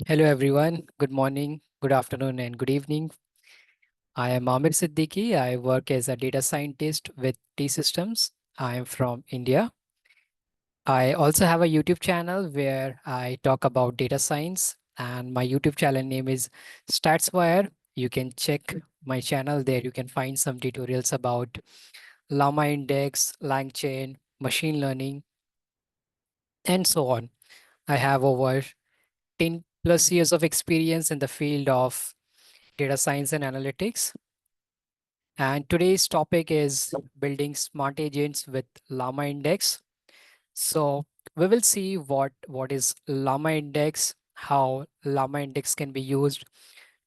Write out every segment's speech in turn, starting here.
Hello everyone. Good morning, good afternoon, and good evening. I am Amir Siddiqui. I work as a data scientist with T Systems. I am from India. I also have a YouTube channel where I talk about data science, and my YouTube channel name is StatsWire. You can check my channel there. You can find some tutorials about Llama Index, LangChain, machine learning, and so on. I have over 10 plus years of experience in the field of data science and analytics. And today's topic is building smart agents with Llama Index. So we will see what is Llama Index, how Llama Index can be used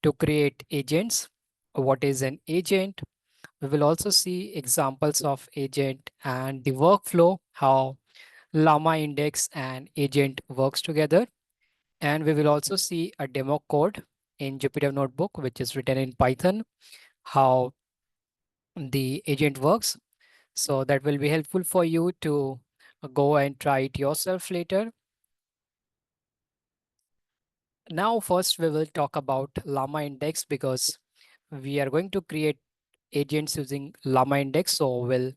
to create agents, what is an agent. We will also see examples of agent and the workflow, how Llama Index and agent works together. And we will also see a demo code in Jupyter Notebook, which is written in Python, how the agent works. So that will be helpful for you to go and try it yourself later. Now, first we will talk about Llama Index because we are going to create agents using Llama Index. So we'll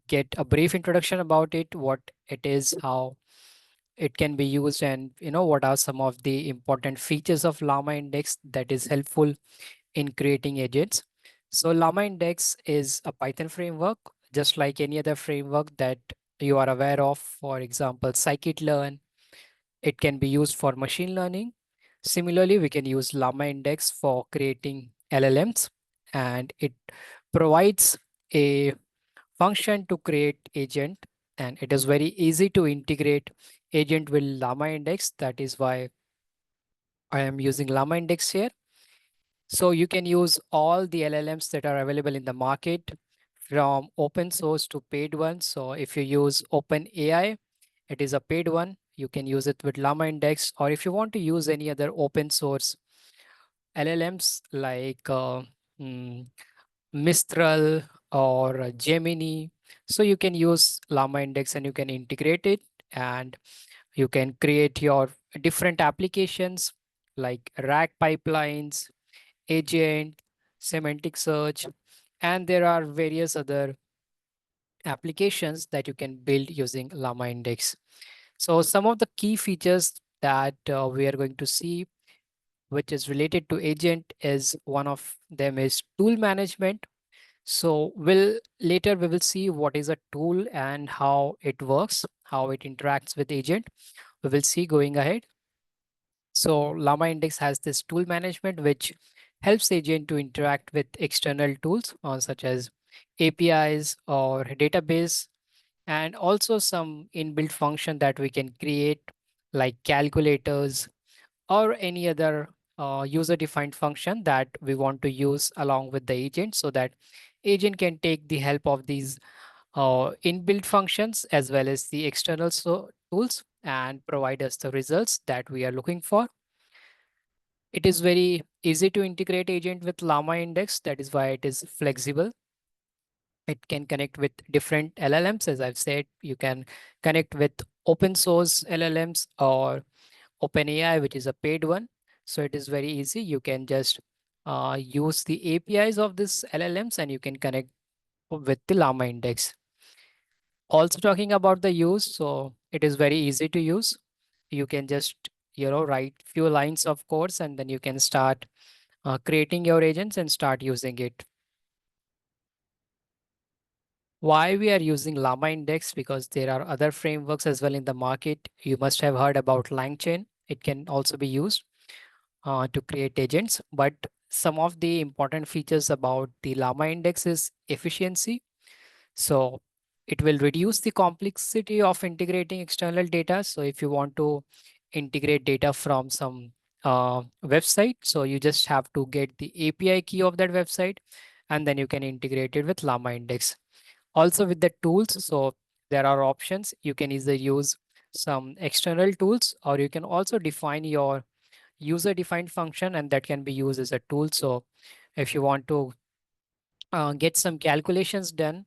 get a brief introduction about it, what it is, how it can be used, and what are some of the important features of Llama Index that is helpful in creating agents. So Llama Index is a Python framework, just like any other framework that you are aware of. For example, scikit-learn, it can be used for machine learning. Similarly, we can use Llama Index for creating LLMs, and it provides a function to create agent, and it is very easy to integrate agent with Llama Index. That is why I am using Llama Index here. So you can use all the LLMs that are available in the market from open source to paid ones. So if you use OpenAI, it is a paid one. You can use it with Llama Index, or if you want to use any other open source LLMs like mm, Mistral or Gemini, so you can use Llama Index and you can integrate it, and you can create your different applications like RAG pipelines, agent, semantic search, and there are various other applications that you can build using Llama Index. So some of the key features that we are going to see, which is related to agent, is one of them is tool management. So we will see what is a tool and how it works, how it interacts with agent. We will see going ahead. So Llama Index has this tool management, which helps agent to interact with external tools such as APIs or database, and also some inbuilt function that we can create like calculators or any other user-defined function that we want to use along with the agent, so that agent can take the help of these inbuilt functions as well as the external tools and provide us the results that we are looking for. It is very easy to integrate agent with Llama Index. That is why it is flexible. It can connect with different LLMs. As I've said, you can connect with open source LLMs or OpenAI, which is a paid one. So it is very easy. You can just use the APIs of this LLMs and you can connect with the Llama Index. Also talking about the use, so it is very easy to use. You can just write few lines of codes and then you can start creating your agents and start using it. Why we are using Llama Index? Because there are other frameworks as well in the market. You must have heard about LangChain. It can also be used to create agents, but some of the important features about the Llama Index is efficiency. So it will reduce the complexity of integrating external data. So if you want to integrate data from some website, so you just have to get the API key of that website and then you can integrate it with Llama Index. Also with the tools, so there are options. You can either use some external tools or you can also define your user defined function and that can be used as a tool. So if you want to get some calculations done,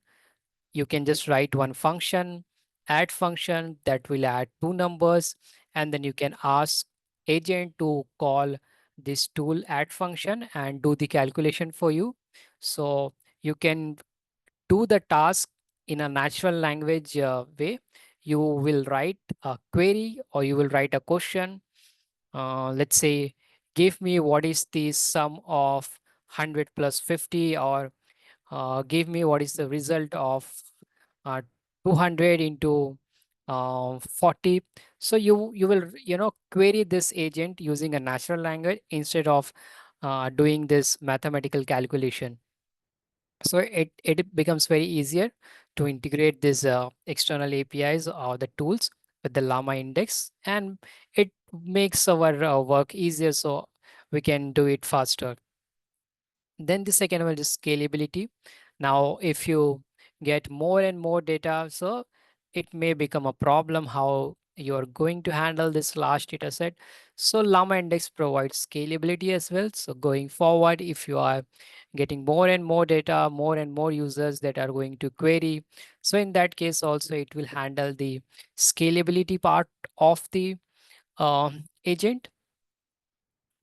you can just write one function, add function that will add two numbers, and then you can ask agent to call this tool add function and do the calculation for you. So you can do the task in a natural language way. You will write a query or you will write a question. Let's say, give me what is the sum of 100 plus 50, or give me what is the result of 200 into 40. So you will query this agent using a natural language instead of doing this mathematical calculation. So it becomes very easier to integrate these external APIs or the tools with the Llama index, and it makes our work easier so we can do it faster. Then the second one is scalability. Now, if you get more and more data, so it may become a problem how you're going to handle this large data set. So Llama Index provides scalability as well. So going forward, if you are getting more and more data, more and more users that are going to query, so in that case also it will handle the scalability part of the agent.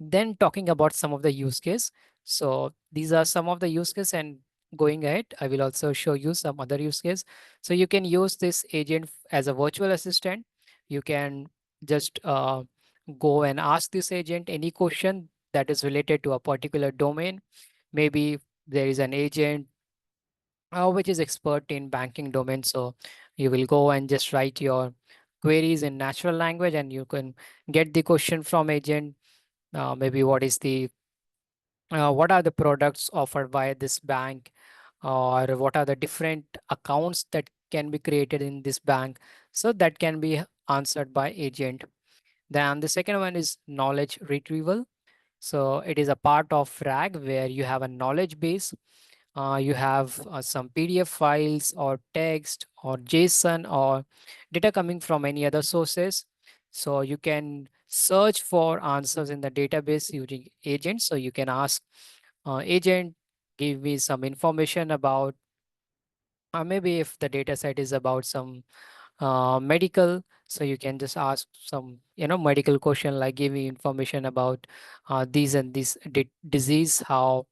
Then talking about some of the use case. So these are some of the use case, and going ahead, I will also show you some other use case. So you can use this agent as a virtual assistant. You can just go and ask this agent any question that is related to a particular domain. Maybe there is an agent which is expert in banking domain. So you will go and just write your queries in natural language and you can get the question from agent. Maybe what are the products offered by this bank, or what are the different accounts that can be created in this bank. So that can be answered by agent. Then the second one is knowledge retrieval. So it is a part of RAG where you have a knowledge base. You have some PDF files or text or JSON or data coming from any other sources. So you can search for answers in the database using agents. So you can ask agent, give me some information about, maybe if the data set is about some medical, so you can just ask some medical question like give me information about these and this disease, how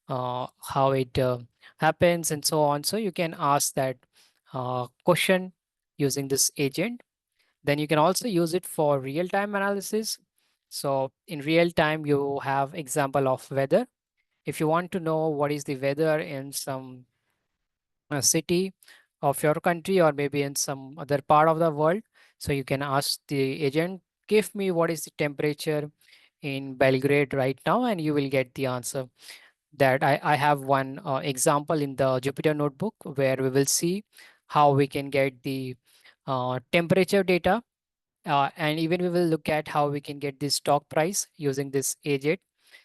it happens and so on. So you can ask that question using this agent. Then you can also use it for real-time analysis. So in real time you have example of weather. If you want to know what is the weather in some city of your country or maybe in some other part of the world, so you can ask the agent, give me what is the temperature in Belgrade right now, and you will get the answer. That I have one example in the Jupyter notebook where we will see how we can get the temperature data, and even we will look at how we can get the stock price using this agent.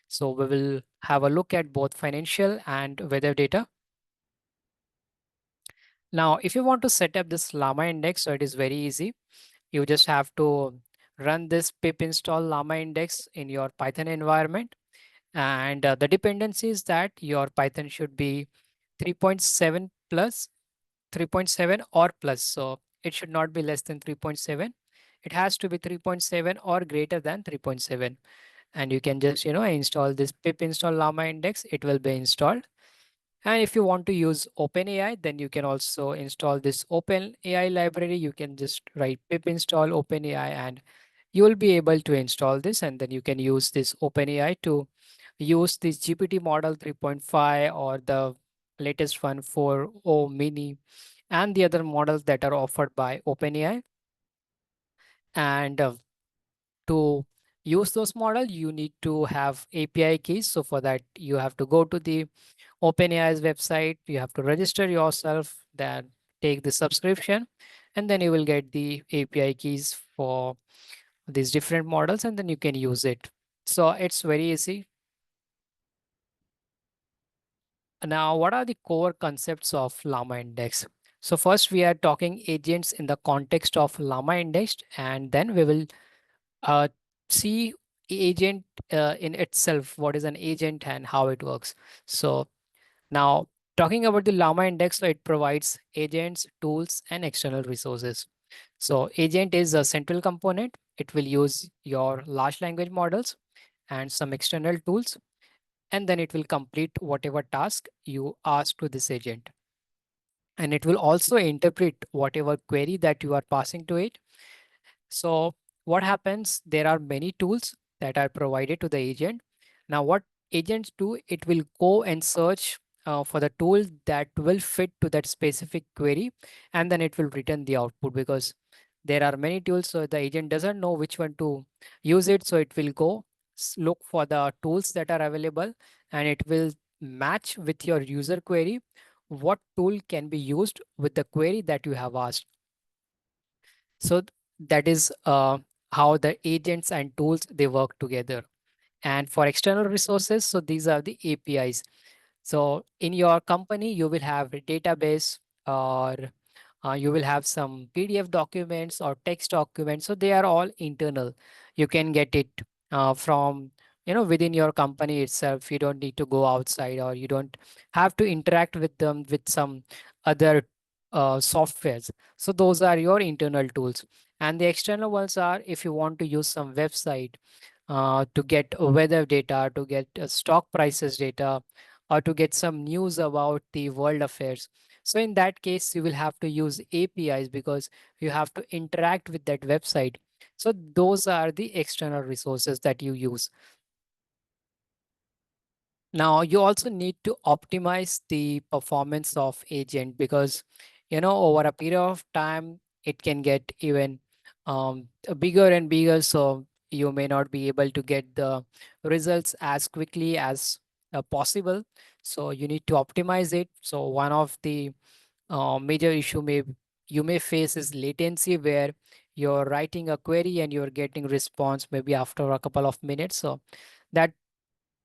So we will have a look at both financial and weather data. Now, if you want to set up this Llama index, so it is very easy. You just have to run this pip install Llama index in your Python environment. And the dependency is that your Python should be 3.7 plus 3.7 or plus. So it should not be less than 3.7. It has to be 3.7 or greater than 3.7. And you can just, install this pip install Llama index. It will be installed. And if you want to use OpenAI, then you can also install this OpenAI library. You can just write pip install OpenAI and you will be able to install this. And then you can use this OpenAI to use this GPT model 3.5 or the latest one 4.0 mini and the other models that are offered by OpenAI. And to use those models, you need to have API keys. So for that, you have to go to the OpenAI's website, you have to register yourself, then take the subscription, and then you will get the API keys for these different models, and then you can use it. So it's very easy. Now, what are the core concepts of Llama Index? So first we are talking agents in the context of Llama Index, and then we will uh, see agent in itself, what is an agent and how it works. So now, talking about the Llama Index, so it provides agents, tools, and external resources. So agent is a central component. it will use your large language models and some external tools, and then it will complete whatever task you ask to this agent. And it will also interpret whatever query that you are passing to it. So what happens, there are many tools that are provided to the agent. Now what agents do, it will go and search for the tool that will fit to that specific query, and then it will return the output. Because there are many tools, so the agent doesn't know which one to use it, so it will go look for the tools that are available, and it will match with your user query what tool can be used with the query that you have asked. So that is how the agents and tools they work together. And for external resources, so these are the APIs. So in your company, you will have a database, or you will have some PDF documents or text documents. So they are all internal. You can get it from within your company itself. You don't need to go outside, or you don't have to interact with them with some other softwares. So those are your internal tools. And the external ones are if you want to use some website to get weather data, to get stock prices data, or to get some news about the world affairs. So in that case, you will have to use APIs because you have to interact with that website. So those are the external resources that you use. Now, you also need to optimize the performance of agent because, over a period of time, it can get even bigger and bigger. So you may not be able to get the results as quickly as possible. So you need to optimize it. So one of the major issue you may face is latency, where you're writing a query and you're getting response maybe after a couple of minutes. So that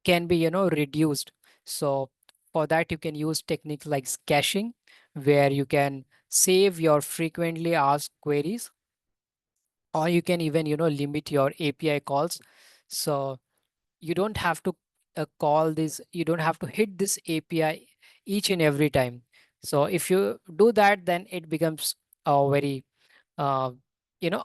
can be reduced. So for that you can use techniques like caching, where you can save your frequently asked queries, or you can even limit your API calls. So you don't have to call this, you don't have to hit this API each and every time. So if you do that, then it becomes very uh,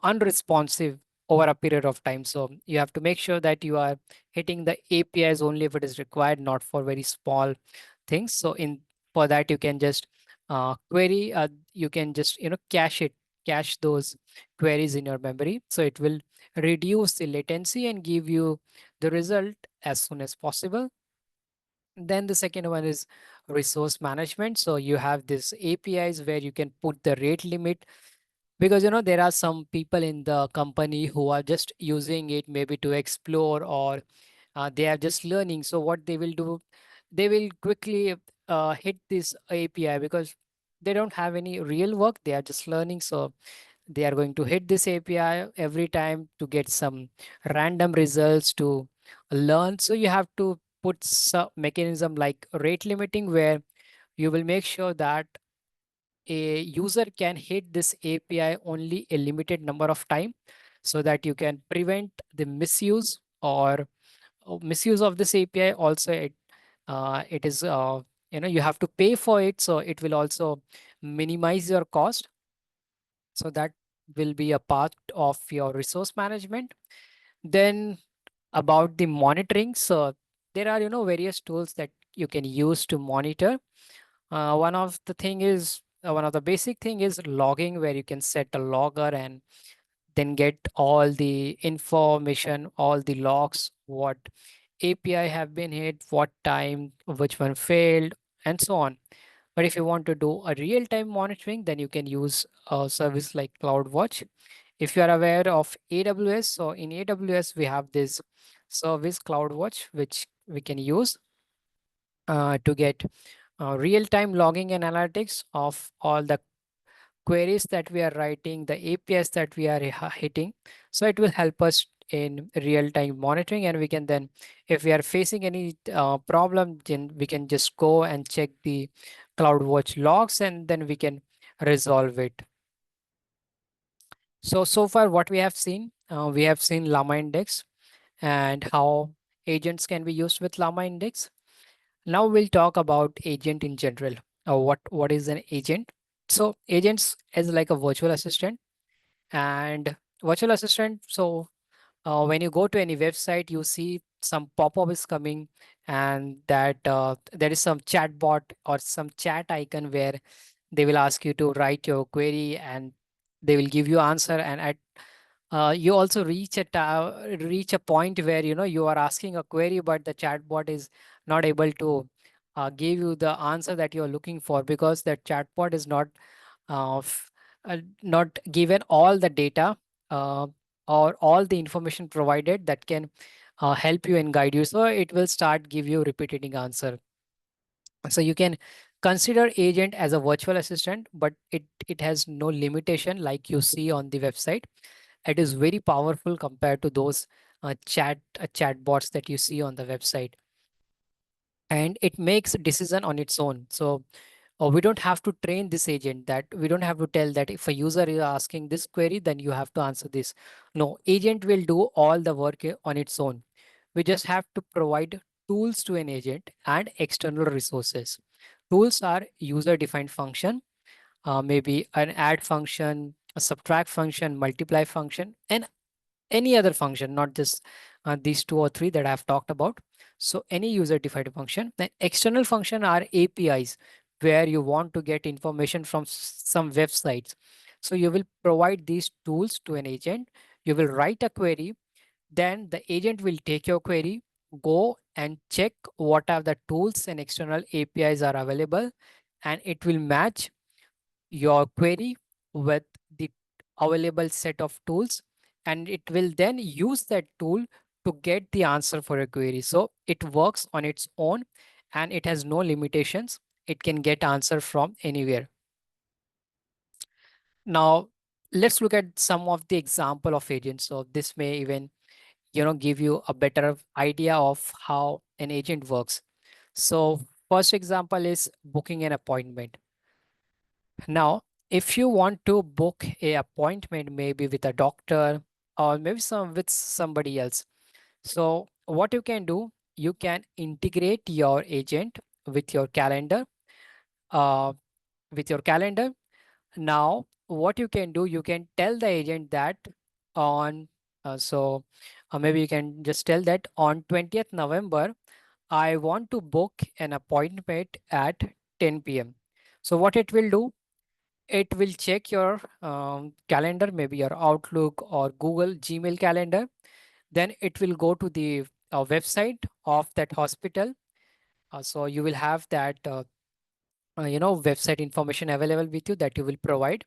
unresponsive over a period of time. So you have to make sure that you are hitting the APIs only if it is required, not for very small things. So in for that you can just query, you can just cache those queries in your memory, so it will reduce the latency and give you the result as soon as possible. Then the second one is resource management. So you have this APIs where you can put the rate limit, because there are some people in the company who are just using it maybe to explore, or they are just learning. So what they will do, they will quickly hit this API because they don't have any real work, they are just learning. So they are going to hit this API every time to get some random results to learn. So you have to put some mechanism like rate limiting, where you will make sure that a user can hit this API only a limited number of time, so that you can prevent the misuse or misuse of this API. Also, it is you have to pay for it, so it will also minimize your cost. So that will be a part of your resource management. Then about the monitoring, so there are various tools that you can use to monitor. One of the basic thing is logging, where you can set a logger and then get all the information, all the logs, what API have been hit, what time, which one failed, and so on. But if you want to do a real-time monitoring, then you can use a service like CloudWatch. If you are aware of AWS, so in AWS we have this service CloudWatch, which we can use to get real-time logging and analytics of all the queries that we are writing, the APIs that we are hitting. So it will help us in real-time monitoring, and we can then, if we are facing any problem, then we can just go and check the CloudWatch logs, and then we can resolve it. So far what we have seen Llama Index and how agents can be used with Llama Index. Now we'll talk about agent in general. What is an agent? So agents is like a virtual assistant, and virtual assistant. So when you go to any website, you see some pop-up is coming, and that there is some chat bot or some chat icon where they will ask you to write your query, and they will give you answer. And at you also reach a point where you are asking a query, but the chatbot is not able to give you the answer that you are looking for, because that chatbot is not given all the data uh, or all the information provided that can help you and guide you. So it will start give you repeating answer. So you can consider agent as a virtual assistant, but it has no limitation like you see on the website. It is very powerful compared to those chatbots that you see on the website, and it makes decision on its own. So we don't have to train this agent, that we don't have to tell that if a user is asking this query, then you have to answer this. No, agent will do all the work on its own. We just have to provide tools to an agent and external resources. Tools are user defined function, maybe an add function, a subtract function, multiply function, and any other function, not just these two or three that I've talked about. So any user defined function. Then external function are APIs, where you want to get information from some websites. So you will provide these tools to an agent. You will write a query, then the agent will take your query, go and check what are the tools and external APIs are available, and it will match your query with the available set of tools, and it will then use that tool to get the answer for a query. So it works on its own, and it has no limitations. It can get answer from anywhere. Now let's look at some of the example of agents. So this may even give you a better idea of how an agent works. So first example is booking an appointment. Now, if you want to book a appointment, maybe with a doctor or maybe some with somebody else, so what you can do, you can integrate your agent with your calendar. Uh, with your calendar. Now, what you can do, you can tell the agent that on so maybe you can just tell that on 20th November, I want to book an appointment at 10 p.m. So what it will do, it will check your calendar, maybe your Outlook or Google Gmail calendar. Then it will go to the website of that hospital. So you will have that website information available with you that you will provide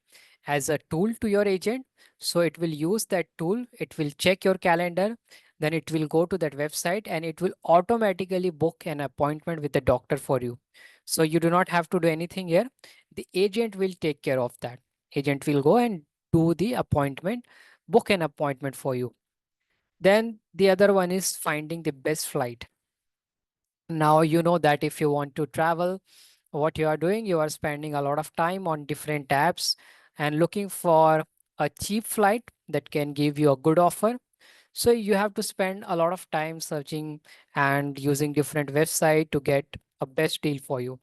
as a tool to your agent. So it will use that tool, it will check your calendar, then it will go to that website, and it will automatically book an appointment with the doctor for you. So you do not have to do anything here. The agent will take care of that. Agent will go and do the appointment, book an appointment for you. Then the other one is finding the best flight. Now you know that if you want to travel, what you are doing, you are spending a lot of time on different apps and looking for a cheap flight that can give you a good offer. So you have to spend a lot of time searching and using different website to get a best deal for you.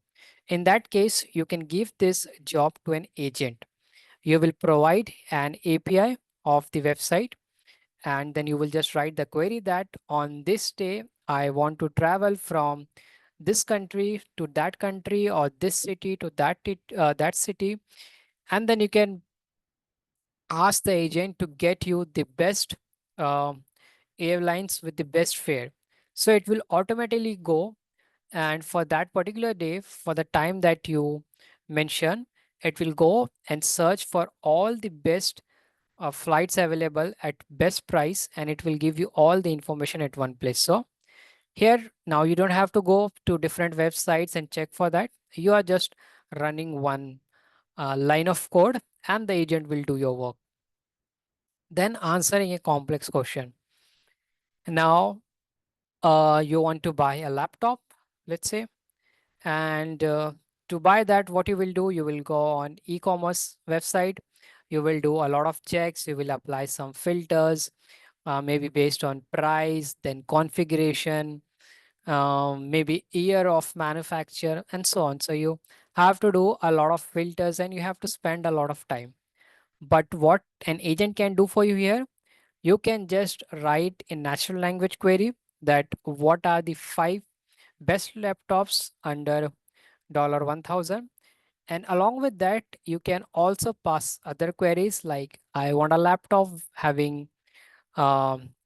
In that case, you can give this job to an agent. You will provide an API of the website, and then you will just write the query that on this day I want to travel from this country to that country, or this city to that city. And then you can ask the agent to get you the best um, airlines with the best fare. So it will automatically go, and for that particular day, for the time that you mention, it will go and search for all the best flights available at best price, and it will give you all the information at one place. So here now you don't have to go to different websites and check for that. You are just running one line of code, and the agent will do your work. Then answering a complex question. Now you want to buy a laptop, let's say, and to buy that, what you will do, you will go on e-commerce website. You will do a lot of checks. You will apply some filters, maybe based on price, then configuration, maybe year of manufacture, and so on. So you have to do a lot of filters, and you have to spend a lot of time. But what an agent can do for you here, you can just write in natural language query that what are the 5 best laptops under $1,000. And along with that, you can also pass other queries like I want a laptop having 8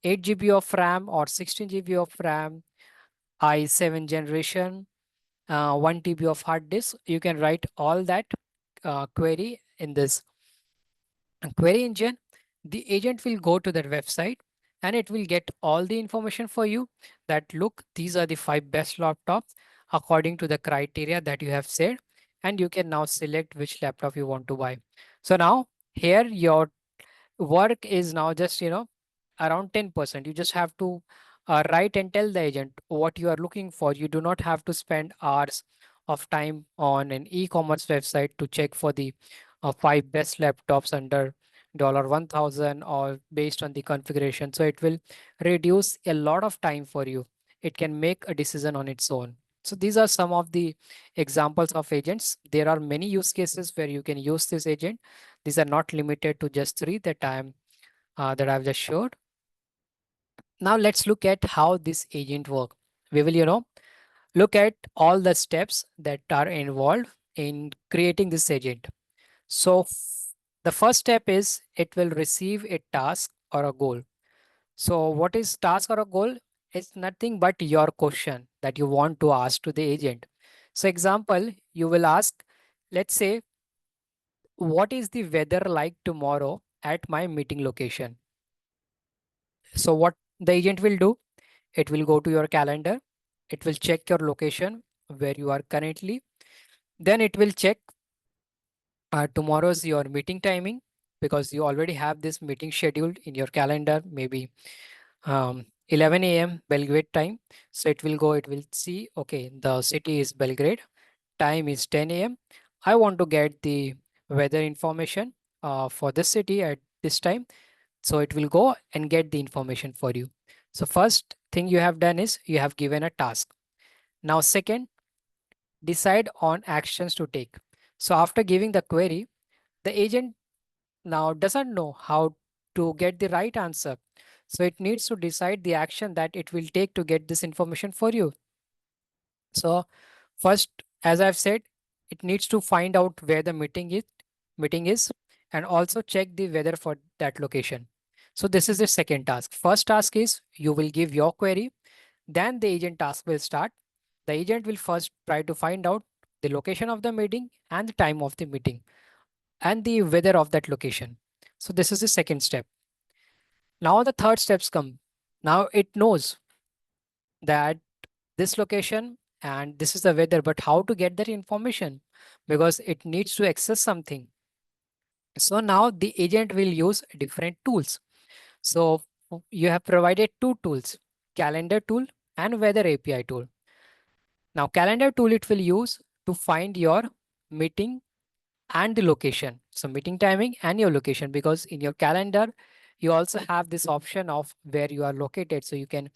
GB of RAM or 16 GB of RAM, i7 generation, 1 TB of hard disk. You can write all that query in this query engine. The agent will go to that website and it will get all the information for you that look, these are the 5 best laptops according to the criteria that you have said. And you can now select which laptop you want to buy. So now here your work is now just around 10%. You just have to write and tell the agent what you are looking for. You do not have to spend hours of time on an e-commerce website to check for the 5 best laptops under $1,000 or based on the configuration. So it will reduce a lot of time for you. It can make a decision on its own. So these are some of the examples of agents. There are many use cases where you can use this agent. These are not limited to just three that I've just showed. Now let's look at how this agent work. We will, look at all the steps that are involved in creating this agent. So the first step is it will receive a task or a goal. So what is task or a goal? It's nothing but your question that you want to ask to the agent. So example, you will ask, let's say, what is the weather like tomorrow at my meeting location? So what the agent will do, it will go to your calendar, it will check your location where you are currently, then it will check tomorrow's your meeting timing because you already have this meeting scheduled in your calendar, maybe 11 a.m. Belgrade time. So it will go, it will see, okay, the city is Belgrade, time is 10 a.m. I want to get the weather information for this city at this time. So it will go and get the information for you. So first thing you have done is you have given a task. Now second, decide on actions to take. So after giving the query, the agent now doesn't know how to get the right answer. So it needs to decide the action that it will take to get this information for you. So first, as I've said, it needs to find out where the meeting is and also check the weather for that location. So this is the second task. First task is you will give your query, then the agent task will start. The agent will first try to find out the location of the meeting and the time of the meeting and the weather of that location. So this is the second step. Now the third steps come. Now it knows that this location and this is the weather, but how to get that information because it needs to access something. So now the agent will use different tools. So you have provided two tools, calendar tool and weather API tool. Now calendar tool it will use to find your meeting and the location. So meeting timing and your location, because in your calendar, you also have this option of where you are located. So you can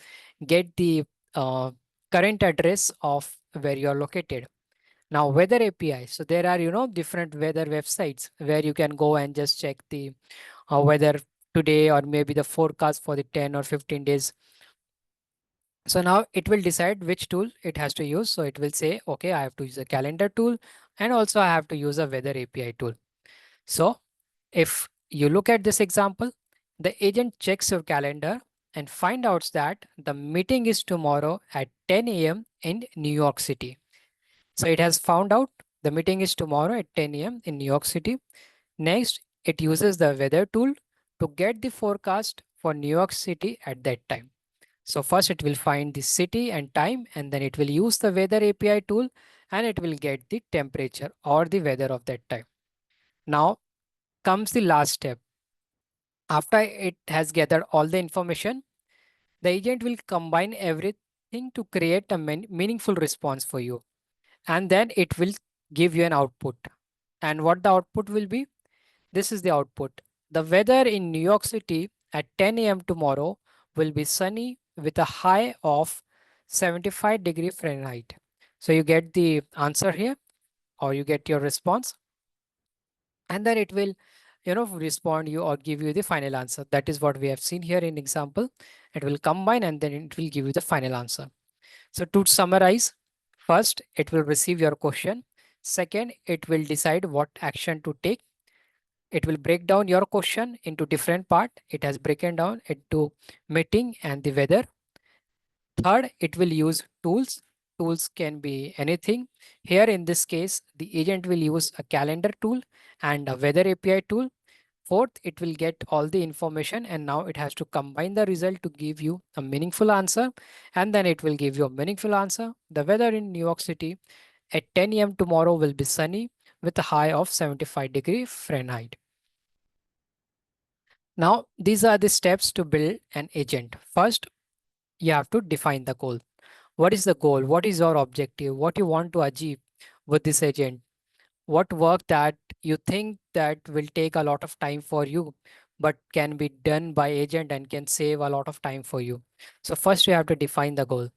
get the uh, current address of where you are located. Now weather API. So there are, different weather websites where you can go and just check the weather today or maybe the forecast for the 10 or 15 days. So now it will decide which tool it has to use. So it will say, okay, I have to use a calendar tool and also I have to use a weather API tool. So if you look at this example, the agent checks your calendar and find out that the meeting is tomorrow at 10 a.m. in New York City. So it has found out the meeting is tomorrow at 10 a.m. in New York City. Next, it uses the weather tool to get the forecast for New York City at that time. So first it will find the city and time, and then it will use the weather API tool and it will get the temperature or the weather of that time. Now comes the last step. After it has gathered all the information, the agent will combine everything to create a meaningful response for you. And then it will give you an output. And what the output will be? This is the output. The weather in New York City at 10 a.m. tomorrow will be sunny with a high of 75 degrees Fahrenheit. So you get the answer here or you get your response. And then it will respond you or give you the final answer. That is what we have seen here in example. It will combine and then it will give you the final answer. So to summarize, first, it will receive your question. Second, it will decide what action to take. It will break down your question into different part. It has broken down into meeting and the weather. Third, it will use tools. Tools can be anything. Here in this case, the agent will use a calendar tool and a weather API tool. Fourth, it will get all the information and now it has to combine the result to give you a meaningful answer. And then it will give you a meaningful answer. The weather in New York City at 10 a.m. tomorrow will be sunny with a high of 75 Fahrenheit. Now, these are the steps to build an agent. First, you have to define the goal. What is the goal? What is your objective? What you want to achieve with this agent? What work that you think that will take a lot of time for you, but can be done by agent and can save a lot of time for you. So first you have to define the goal.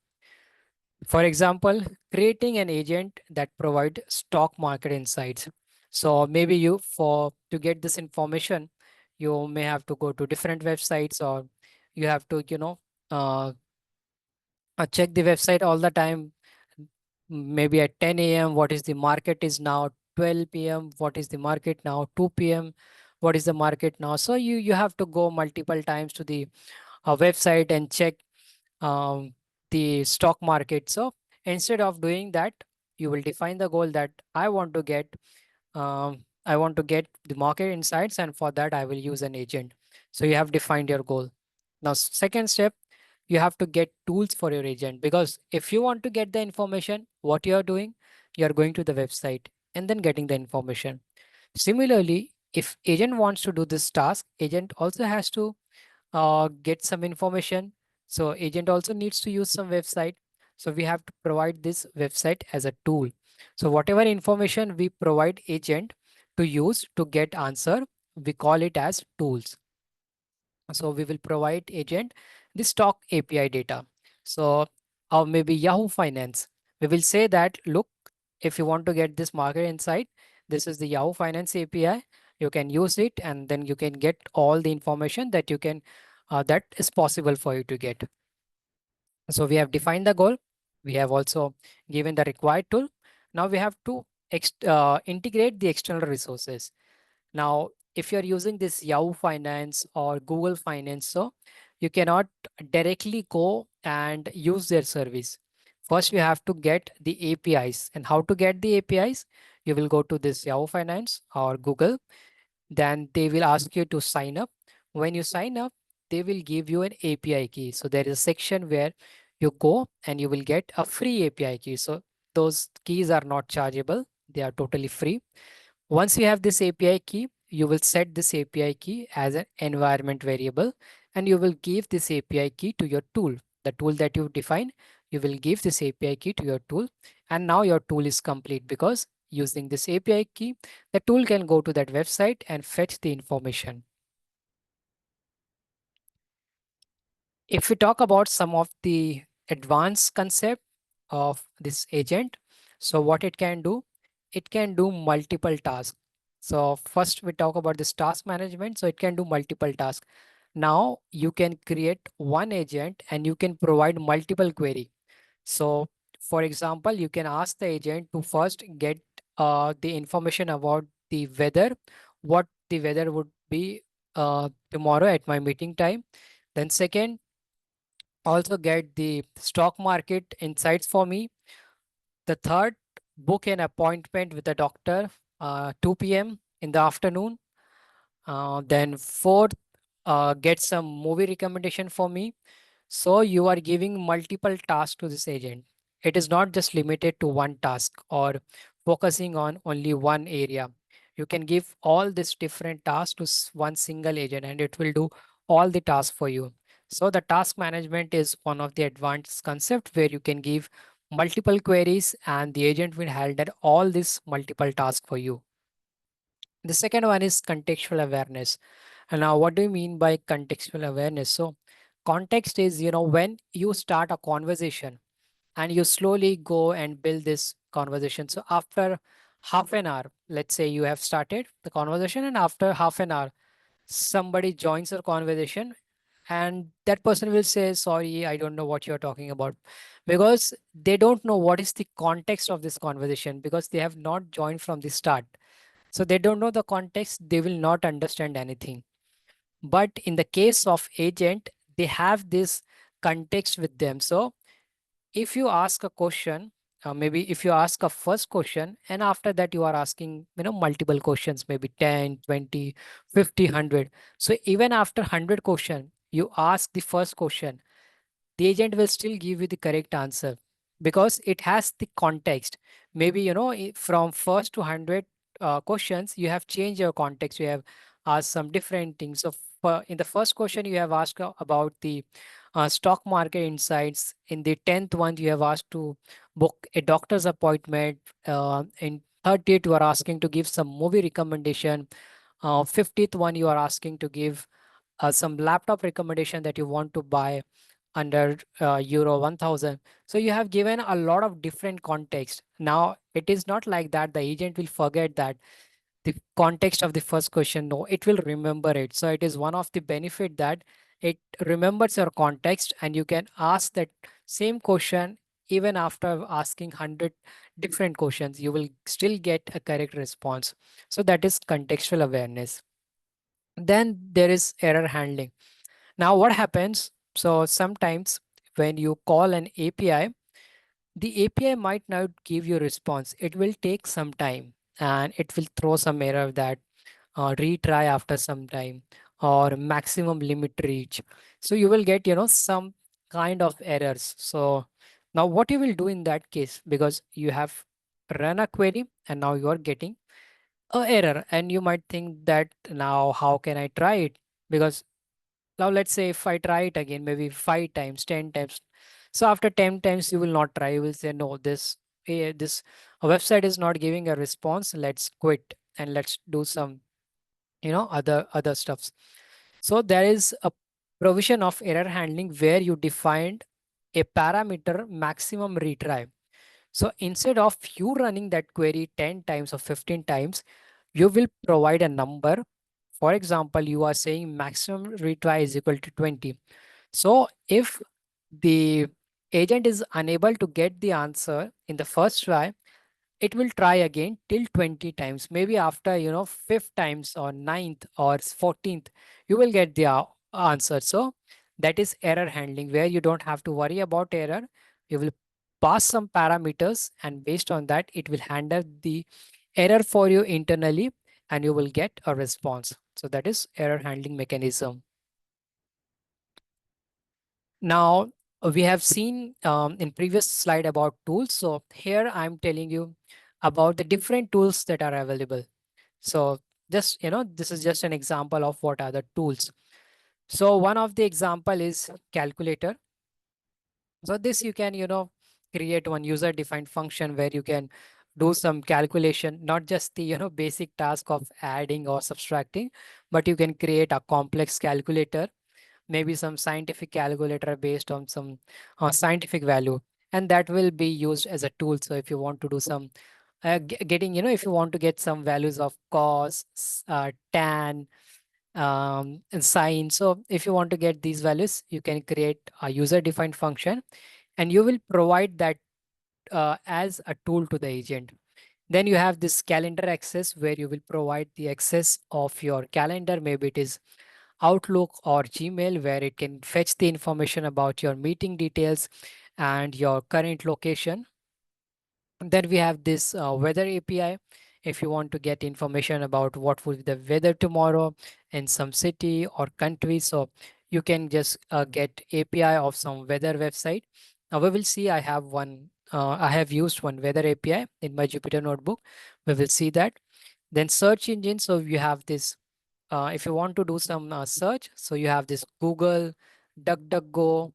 For example, creating an agent that provide stock market insights. So maybe you for to get this information, you may have to go to different websites or you have to, uh, check the website all the time. Maybe at 10 a.m. what is the market is now, 12 p.m. what is the market now, 2 p.m. what is the market now. So you have to go multiple times to the website and check um, the stock market. So instead of doing that, you will define the goal that I want to get the market insights, and for that I will use an agent. So you have defined your goal. Now second step, you have to get tools for your agent, because if you want to get the information what you are doing, you are going to the website and then getting the information. Similarly, if agent wants to do this task, agent also has to get some information. So agent also needs to use some website. So we have to provide this website as a tool. So whatever information we provide agent to use to get answer, we call it as tools. So we will provide agent the stock API data. So or maybe Yahoo Finance. We will say that, look, if you want to get this market insight, this is the Yahoo Finance API. You can use it and then you can get all the information that you can that is possible for you to get. So we have defined the goal. We have also given the required tool. Now we have to integrate the external resources. Now, if you're using this Yahoo Finance or Google Finance, so you cannot directly go and use their service. First, you have to get the APIs. And how to get the APIs? You will go to this Yahoo Finance or Google. Then they will ask you to sign up. When you sign up, they will give you an API key. So there is a section where you go and you will get a free API key. So those keys are not chargeable. They are totally free. Once you have this API key, you will set this API key as an environment variable and you will give this API key to your tool. The tool that you define, you will give this API key to your tool. And now your tool is complete, because using this API key, the tool can go to that website and fetch the information. If we talk about some of the advanced concept of this agent, so what it can do multiple tasks. So first we talk about this task management. So it can do multiple tasks. Now you can create one agent and you can provide multiple query. So for example, you can ask the agent to first get the information about the weather, what the weather would be tomorrow at my meeting time. Then second, also get the stock market insights for me. The third, book an appointment with a doctor 2 p.m. in the afternoon. Then fourth, get some movie recommendation for me. So you are giving multiple tasks to this agent. It is not just limited to one task or focusing on only one area. You can give all these different tasks to one single agent and it will do all the tasks for you. So the task management is one of the advanced concept where you can give multiple queries and the agent will handle all these multiple tasks for you. The second one is contextual awareness. And now what do you mean by contextual awareness? So context is, when you start a conversation and you slowly go and build this conversation. So after half an hour, let's say you have started the conversation, and after half an hour, somebody joins your conversation, and that person will say, sorry, I don't know what you're talking about, because they don't know what is the context of this conversation, because they have not joined from the start. So they don't know the context, they will not understand anything. But in the case of agent, they have this context with them. So if you ask a question, maybe if you ask a first question, and after that you are asking, multiple questions, maybe 10, 20, 50, 100. So even after 100 question, you ask the first question, the agent will still give you the correct answer, because it has the context. Maybe, from first to 100 questions, you have changed your context. You have asked some different things. So in the first question, you have asked about the stock market insights. In the 10th one, you have asked to book a doctor's appointment. In 30th, you are asking to give some movie recommendation. 50th one, you are asking to give some laptop recommendation that you want to buy under euro 1000. So you have given a lot of different context. Now it is not like that the agent will forget that the context of the first question. No, it will remember it. So it is one of the benefit that it remembers your context, and you can ask that same question even after asking 100 different questions, you will still get a correct response. So that is contextual awareness. Then there is error handling. Now, what happens? So sometimes when you call an API, the API might not give you response. It will take some time, and it will throw some error that retry after some time, or maximum limit reach. So you will get, some kind of errors. So now what you will do in that case, because you have run a query and now you are getting a error, and you might think that now how can I try it? Because now let's say if I try it again, maybe 5 times, 10 times. So after 10 times, you will not try. You will say, no, this website is not giving a response. Let's quit and let's do some, other stuffs. So there is a provision of error handling where you defined a parameter maximum retry. So instead of you running that query 10 times or 15 times, you will provide a number. For example, you are saying maximum retry is equal to 20. So if the agent is unable to get the answer in the first try, it will try again till 20 times. Maybe after, fifth times or ninth or 14th, you will get the answer. So that is error handling, where you don't have to worry about error. You will pass some parameters, and based on that, it will handle the error for you internally, and you will get a response. So that is error handling mechanism. Now, we have seen in previous slide about tools. So here I'm telling you about the different tools that are available. So just, this is just an example of what are the tools. So one of the example is calculator. So this you can, create one user defined function where you can do some calculation, not just the, basic task of adding or subtracting, but you can create a complex calculator, maybe some scientific calculator based on some scientific value, and that will be used as a tool. So if you want to do some getting, if you want to get some values of cos, tan, and sine. So if you want to get these values, you can create a user defined function, and you will provide that as a tool to the agent. Then you have this calendar access, where you will provide the access of your calendar. Maybe it is Outlook or Gmail, where it can fetch the information about your meeting details and your current location. Then we have this weather API. If you want to get information about what will be the weather tomorrow in some city or country, so you can just get API of some weather website. Now we will see, I have one, I have used one weather API in my Jupyter notebook. We will see that. Then search engine. So you have this, if you want to do some search, so you have this Google, DuckDuckGo.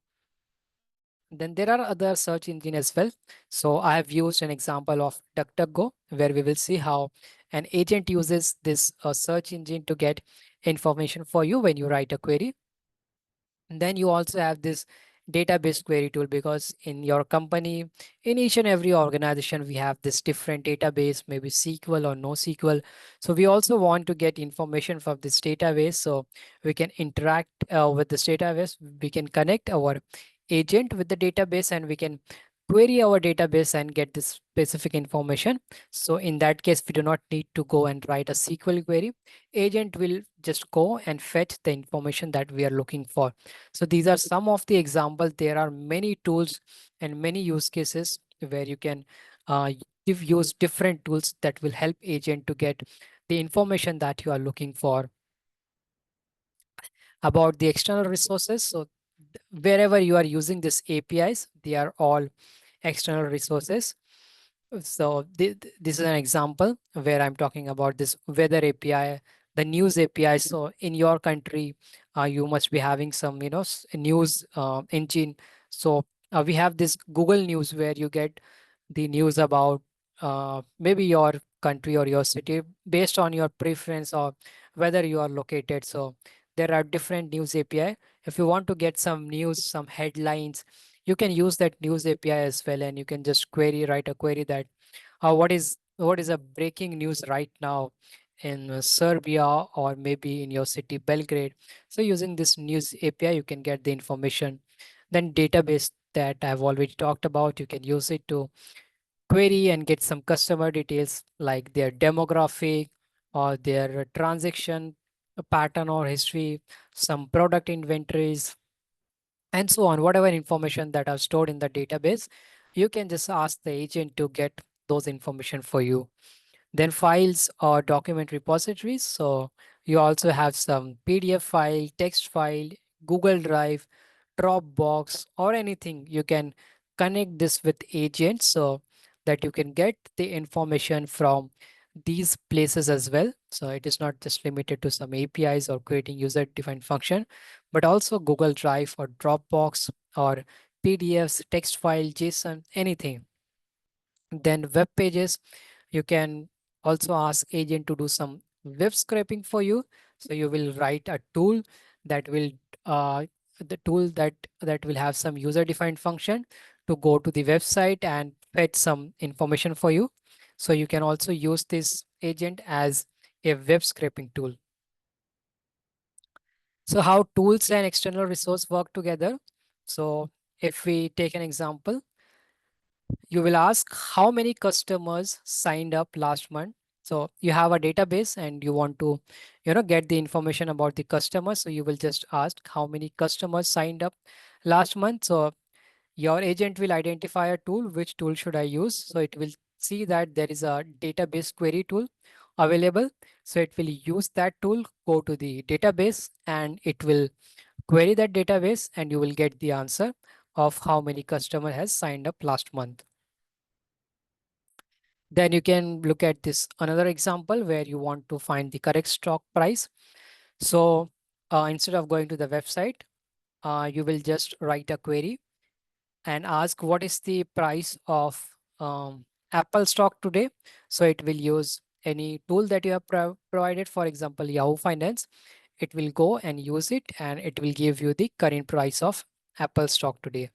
Then there are other search engine as well. So I have used an example of DuckDuckGo, where we will see how an agent uses this search engine to get information for you when you write a query. And then you also have this database query tool, because in your company, in each and every organization, we have this different database, maybe SQL or NoSQL. So we also want to get information from this database, so we can interact with this database. We can connect our agent with the database, and we can query our database and get this specific information. So in that case, we do not need to go and write a SQL query. Agent will just go and fetch the information that we are looking for. So these are some of the examples. There are many tools and many use cases where you can uh, use different tools that will help agent to get the information that you are looking for. About the external resources, so wherever you are using this APIs, they are all external resources. So this is an example where I'm talking about this weather API, the news API. So in your country, you must be having some, news engine. So we have this Google News where you get the news about maybe your country or your city based on your preference or whether you are located. So there are different news API. If you want to get some news, some headlines, you can use that news API as well, and you can just write a query that what is a breaking news right now in Serbia or maybe in your city Belgrade. So using this news API, you can get the information. Then database that I've already talked about, you can use it to query and get some customer details like their demographic or their transaction pattern or history, some product inventories, and so on. Whatever information that are stored in the database, you can just ask the agent to get those information for you. Then files or document repositories. So you also have some PDF file, text file, Google Drive, Dropbox, or anything. You can connect this with agents so that you can get the information from these places as well. So it is not just limited to some APIs or creating user-defined function, but also Google Drive or Dropbox or PDFs, text file, JSON, anything. Then web pages, you can also ask agent to do some web scraping for you. So you will write a tool that will uh, the tool that will have some user defined function to go to the website and fetch some information for you. So you can also use this agent as a web scraping tool. So how tools and external resource work together. So if we take an example, you will ask how many customers signed up last month. So you have a database and you want to, get the information about the customers. So you will just ask how many customers signed up last month. So your agent will identify a tool, which tool should I use. So it will see that there is a database query tool available. So it will use that tool, go to the database, and it will query that database, and you will get the answer of how many customer has signed up last month. Then you can look at this another example where you want to find the correct stock price. So instead of going to the website, you will just write a query and ask what is the price of Apple stock today. So it will use any tool that you have provided, for example, Yahoo Finance. It will go and use it, and it will give you the current price of Apple stock today.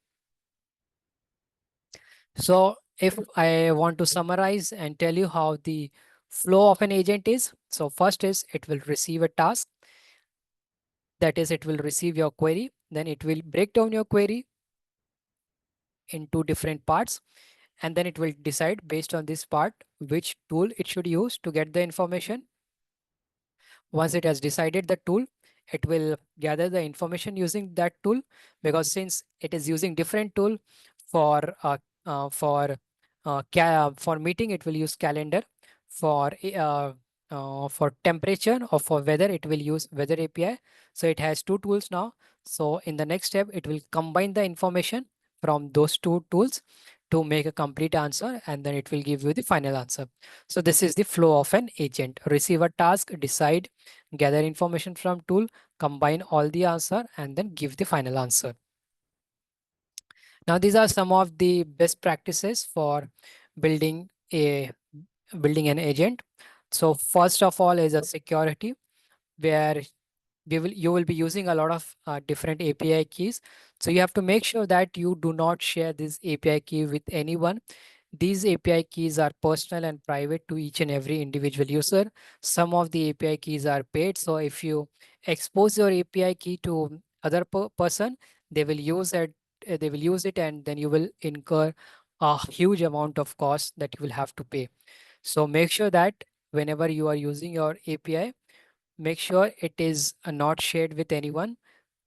So if I want to summarize and tell you how the flow of an agent is, so first is it will receive a task. That is, it will receive your query. Then it will break down your query into different parts. And then it will decide based on this part which tool it should use to get the information. Once it has decided the tool, it will gather the information using that tool, because since it is using different tool for for meeting, it will use calendar. For temperature or for weather, it will use weather API. So it has two tools now. So in the next step, it will combine the information from those two tools to make a complete answer, and then it will give you the final answer. So this is the flow of an agent. Receive a task, decide, gather information from tool, combine all the answer, and then give the final answer. Now these are some of the best practices for building a building an agent. So first of all is a security, where you will be using a lot of different API keys. So you have to make sure that you do not share this API key with anyone. These API keys are personal and private to each and every individual user. Some of the API keys are paid. So if you expose your API key to other person, they will use it. They will use it, and then you will incur a huge amount of cost that you will have to pay. So make sure that whenever you are using your API, make sure it is not shared with anyone.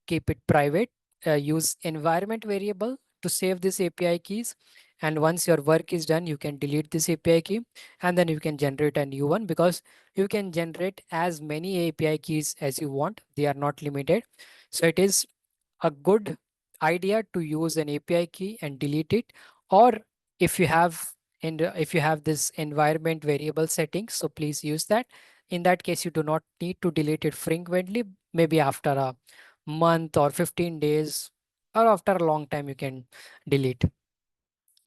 Keep it private. Use environment variable to save this API keys. And once your work is done, you can delete this API key, and then you can generate a new one, because you can generate as many API keys as you want. They are not limited. So it is a good idea to use an API key and delete it. Or if you have if you have this environment variable settings, so please use that. In that case, you do not need to delete it frequently. Maybe after a month or 15 days, or after a long time, you can delete.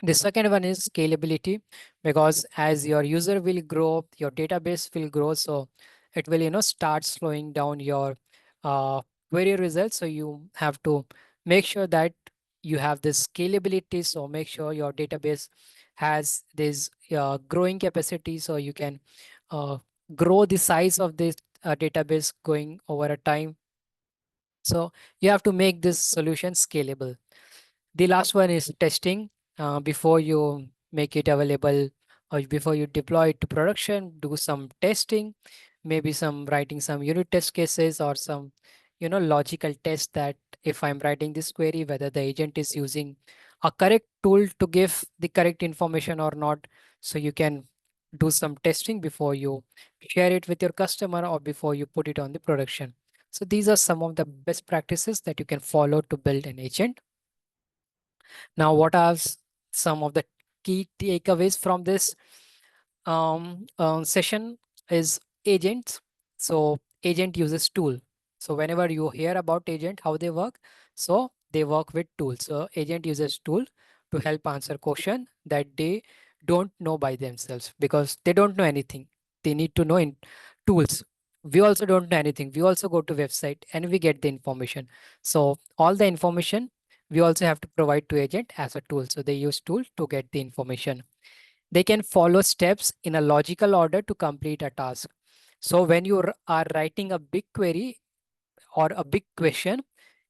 The second one is scalability, because as your user will grow, your database will grow. So it will, start slowing down your query results. So you have to make sure that you have this scalability. So make sure your database has this growing capacity, so you can uh, grow the size of this database going over a time. So you have to make this solution scalable. The last one is testing. Before you make it available or before you deploy it to production, do some testing, maybe some writing some unit test cases or some, logical test that if I'm writing this query, whether the agent is using a correct tool to give the correct information or not. So you can do some testing before you share it with your customer or before you put it on the production. So these are some of the best practices that you can follow to build an agent. Now, what are some of the key takeaways from this session is agents. So agent uses tool. So whenever you hear about agent, how they work, so they work with tools. So agent uses tool to help answer question that they don't know by themselves, because they don't know anything. They need to know in tools. We also don't know anything. We also go to website and we get the information. So all the information we also have to provide to agent as a tool. So they use tool to get the information. They can follow steps in a logical order to complete a task. So when you are writing a big query or a big question,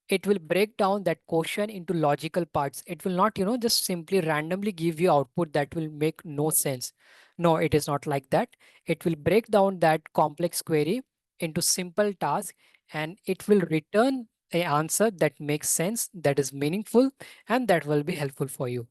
it will break down that question into logical parts. It will not, just simply randomly give you output that will make no sense. No, it is not like that. It will break down that complex query into simple tasks, and it will return a answer that makes sense, that is meaningful, and that will be helpful for you.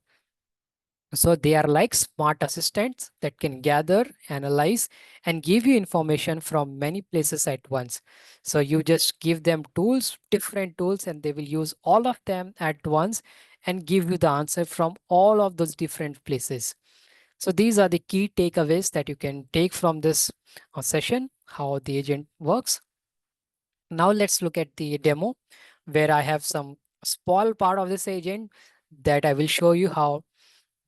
So they are like smart assistants that can gather, analyze, and give you information from many places at once. So you just give them tools, different tools, and they will use all of them at once and give you the answer from all of those different places. So these are the key takeaways that you can take from this session, how the agent works. Now let's look at the demo where I have some small part of this agent that I will show you how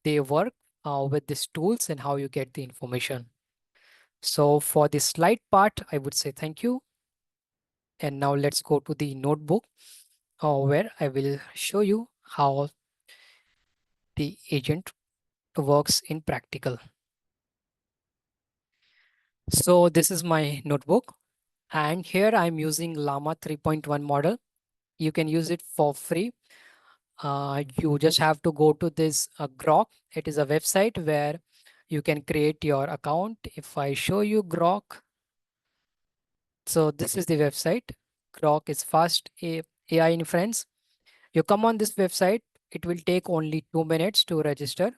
they work with these tools and how you get the information. So for the slide part, I would say thank you. And now let's go to the notebook where I will show you how the agent works in practical. So this is my notebook, and here I'm using Llama 3.1 model. You can use it for free. You just have to go to this Grok. It is a website where you can create your account. If I show you Grok, so this is the website. Grok is fast AI inference. You come on this website, it will take only 2 minutes to register.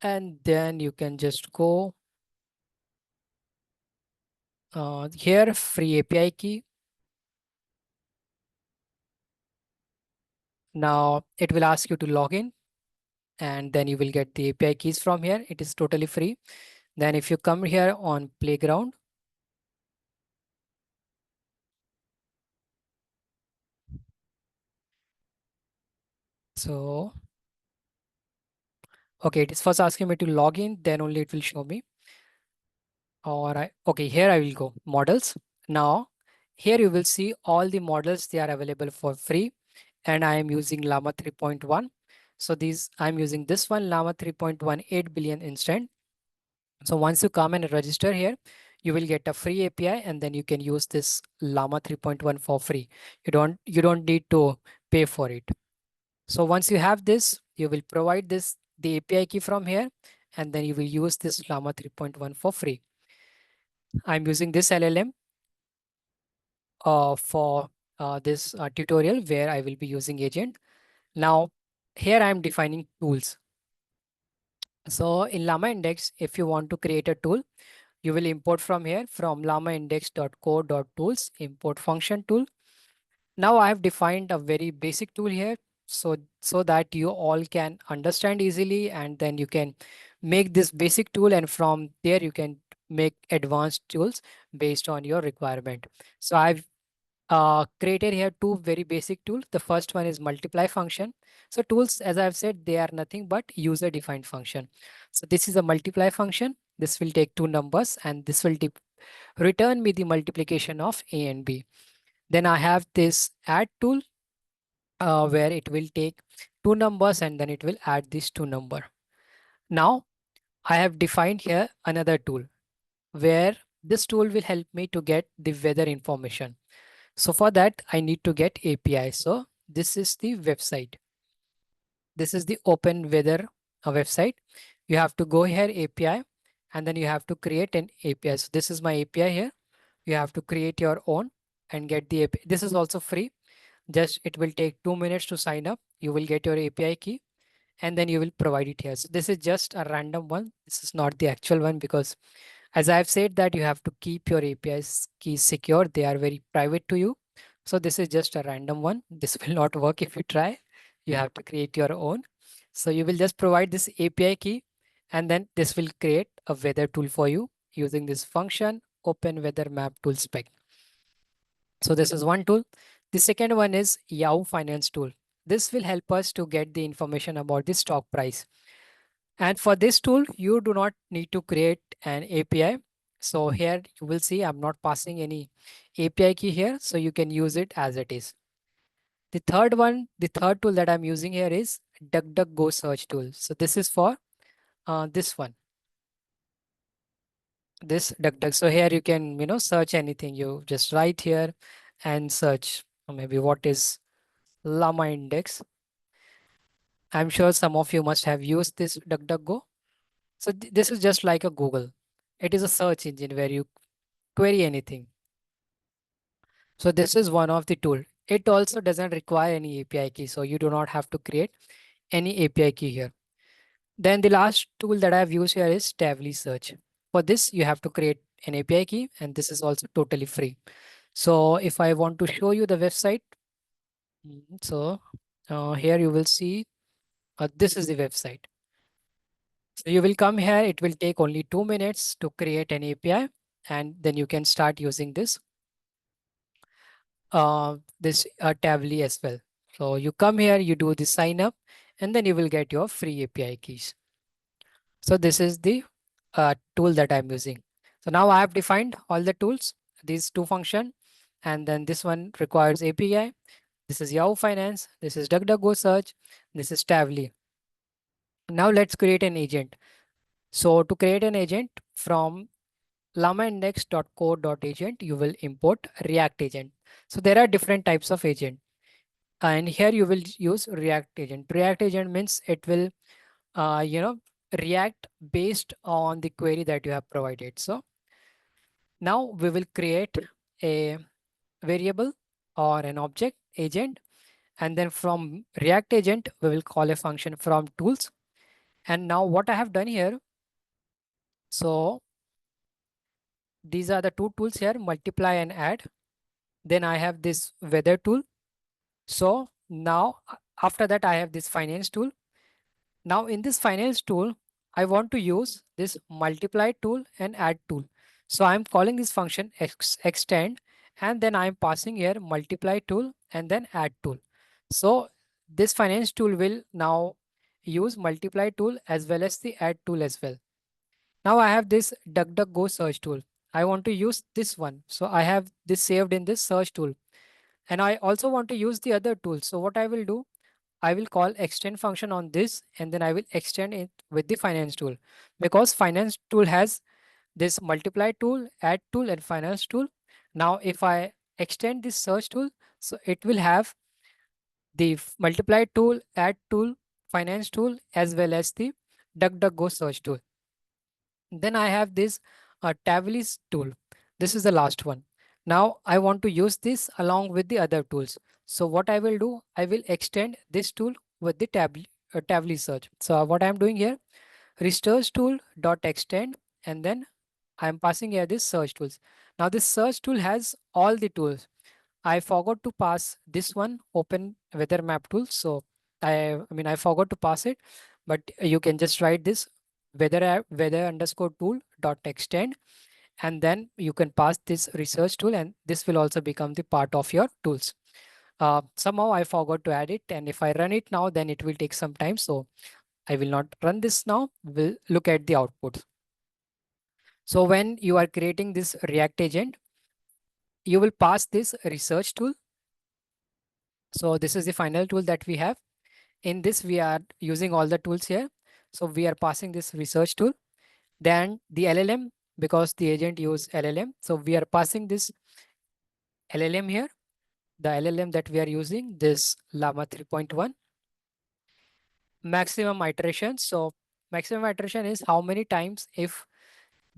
And then you can just go here, free API key. Now it will ask you to log in, and then you will get the API keys from here. It is totally free. Then if you come here on Playground, so okay, it is first asking me to log in, then only it will show me. Okay, here I will go models. Now here you will see all the models, they are available for free, and I am using Llama 3.1. So these, I'm using this one, Llama 3.18 billion instant. So once you come and register here, you will get a free API, and then you can use this Llama 3.1 for free. You don't need to pay for it. So once you have this, you will provide this the API key from here, and then you will use this Llama 3.1 for free. I'm using this LLM for this tutorial where I will be using agent. Now, here I am defining tools. So in Llama Index, if you want to create a tool, you will import from here from llamaindex.core.tools, import function tool. Now I have defined a very basic tool here, so that you all can understand easily, and then you can make this basic tool, and from there you can make advanced tools based on your requirement. So I've created here two very basic tools. The first one is multiply function. So tools, as I've said, they are nothing but user defined function. So this is a multiply function. This will take two numbers, and this will return me the multiplication of A and B. Then I have this add tool where it will take two numbers, and then it will add these two number. Now I have defined here another tool where this tool will help me to get the weather information. So for that, I need to get API. So this is the website. This is the open weather website. You have to go here API, and then you have to create an API. So this is my API here. You have to create your own and get the API. This is also free. Just it will take 2 minutes to sign up. You will get your API key, and then you will provide it here. So this is just a random one. This is not the actual one, because as I've said that you have to keep your APIs keys secure. They are very private to you. So this is just a random one. This will not work if you try. You have to create your own. So you will just provide this API key, and then this will create a weather tool for you using this function open weather map tool spec. So this is one tool. The second one is Yahoo Finance tool. This will help us to get the information about the stock price. And for this tool, you do not need to create an API. So here you will see I'm not passing any API key here, so you can use it as it is. The third one, the third tool that I'm using here is DuckDuckGo search tool. So this is for this one, this DuckDuck. So here you can, search anything. You just write here and search maybe what is Llama index. I'm sure some of you must have used this DuckDuckGo. So this is just like a Google. It is a search engine where you query anything. So this is one of the tool. It also doesn't require any API key, so you do not have to create any API key here. Then the last tool that I have used here is Stavely Search. For this, you have to create an API key, and this is also totally free. So if I want to show you the website, so here you will see this is the website. So you will come here. It will take only 2 minutes to create an API, and then you can start using this Tably as well. So you come here, you do the sign up, and then you will get your free API keys. So this is the tool that I'm using. So now I have defined all the tools, these two function, and then this one requires API. This is Yahoo Finance. This is DuckDuckGo search. This is Tably. Now let's create an agent. So to create an agent from llamaindex.core.agent, you will import React agent. So there are different types of agent. And here you will use React agent. React agent means it will, react based on the query that you have provided. So now we will create a variable or an object agent. And then from React agent, we will call a function from tools. And now what I have done here, so these are the two tools here, multiply and add. Then I have this weather tool. So now after that, I have this finance tool. Now in this finance tool, I want to use this multiply tool and add tool. So I'm calling this function extend, and then I'm passing here multiply tool and then add tool. So this finance tool will now use multiply tool as well as the add tool as well. Now I have this DuckDuckGo search tool. I want to use this one. So I have this saved in this search tool. And I also want to use the other tool. So what I will do, I will call extend function on this, and then I will extend it with the finance tool, because finance tool has this multiply tool, add tool, and finance tool. Now, if I extend this search tool, so it will have the multiply tool, add tool, finance tool, as well as the DuckDuckGo search tool. Then I have this Tavlis tool. This is the last one. Now I want to use this along with the other tools. So what I will do, I will extend this tool with the Tavli search. So what I'm doing here, research tool dot extend, and then I'm passing here this search tools. Now this search tool has all the tools. I forgot to pass this one, open weather map tool. So I forgot to pass it, but you can just write this weather underscore tool dot extend, and then you can pass this research tool, and this will also become the part of your tools. Somehow I forgot to add it, and if I run it now, then it will take some time. So I will not run this now. We'll look at the output. So when you are creating this React agent, you will pass this research tool. So this is the final tool that we have. In this, we are using all the tools here. So we are passing this research tool. Then the LLM, because the agent use LLM. So we are passing this LLM here. The LLM that we are using, this Llama 3.1. Maximum iteration. So maximum iteration is how many times, if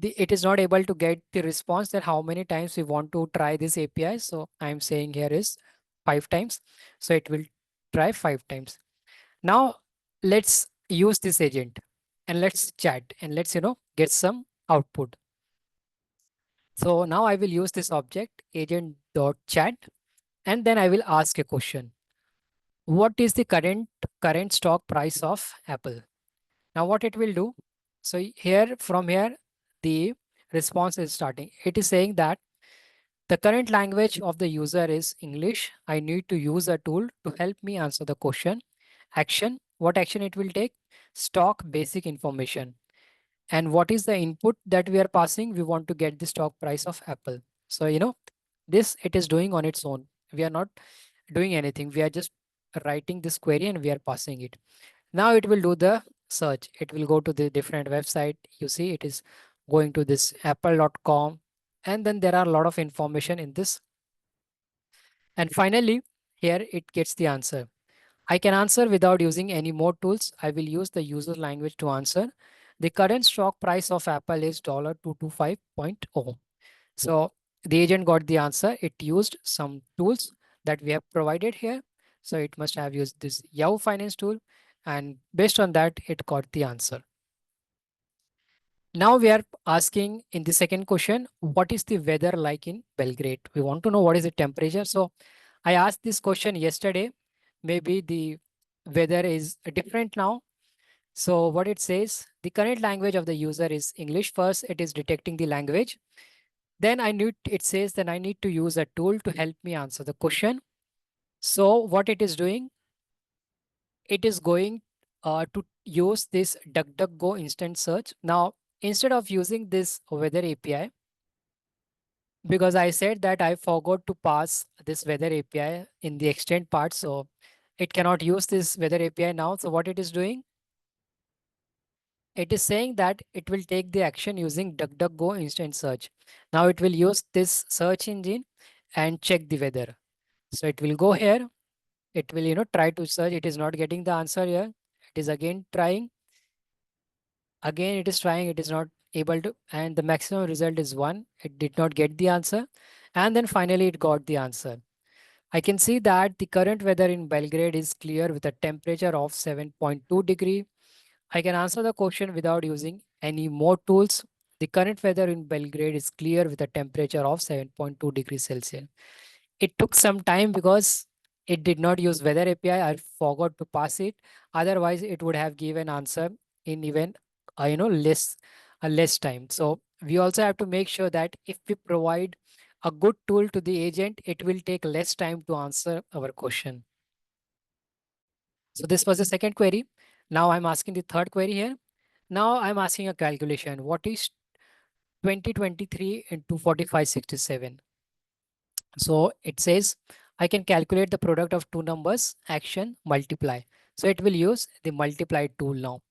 it is not able to get the response, then how many times we want to try this API. So I'm saying here is 5 times. So it will try 5 times. Now let's use this agent and let's chat and let's, get some output. So now I will use this object agent.chat, and then I will ask a question. What is the current stock price of Apple? Now what it will do? So here, from here, the response is starting. It is saying that the current language of the user is English. I need to use a tool to help me answer the question. Action. What action it will take? Stock basic information. And what is the input that we are passing? We want to get the stock price of Apple. So, this it is doing on its own. We are not doing anything. We are just writing this query and we are passing it. Now it will do the search. It will go to the different website. You see, it is going to this apple.com. And then there are a lot of information in this. And finally, here it gets the answer. I can answer without using any more tools. I will use the user language to answer. The current stock price of Apple is $225.0. So the agent got the answer. It used some tools that we have provided here. So it must have used this Yahoo Finance tool. And based on that, it got the answer. Now we are asking in the second question, what is the weather like in Belgrade? We want to know what is the temperature. So I asked this question yesterday. Maybe the weather is different now. So what it says, the current language of the user is English. First, it is detecting the language. Then it says that I need to use a tool to help me answer the question. So what it is doing, it is going to use this DuckDuckGo instant search. Now, instead of using this weather API, because I said that I forgot to pass this weather API in the extend part, so it cannot use this weather API now. So what it is doing, it is saying that it will take the action using DuckDuckGo instant search. Now it will use this search engine and check the weather. So it will go here. It will, try to search. It is not getting the answer here. It is again trying. Again, it is trying. It is not able to. And the maximum result is 1. It did not get the answer. And then finally, it got the answer. I can see that the current weather in Belgrade is clear with a temperature of 7.2 degree. I can answer the question without using any more tools. The current weather in Belgrade is clear with a temperature of 7.2 degrees Celsius. It took some time because it did not use weather API. I forgot to pass it. Otherwise, it would have given answer in even less time. So we also have to make sure that if we provide a good tool to the agent, it will take less time to answer our question. So this was the second query. Now I'm asking the third query here. Now I'm asking a calculation. What is 2023 into 4567. So it says I can calculate the product of two numbers, action, multiply. So it will use the multiply tool now.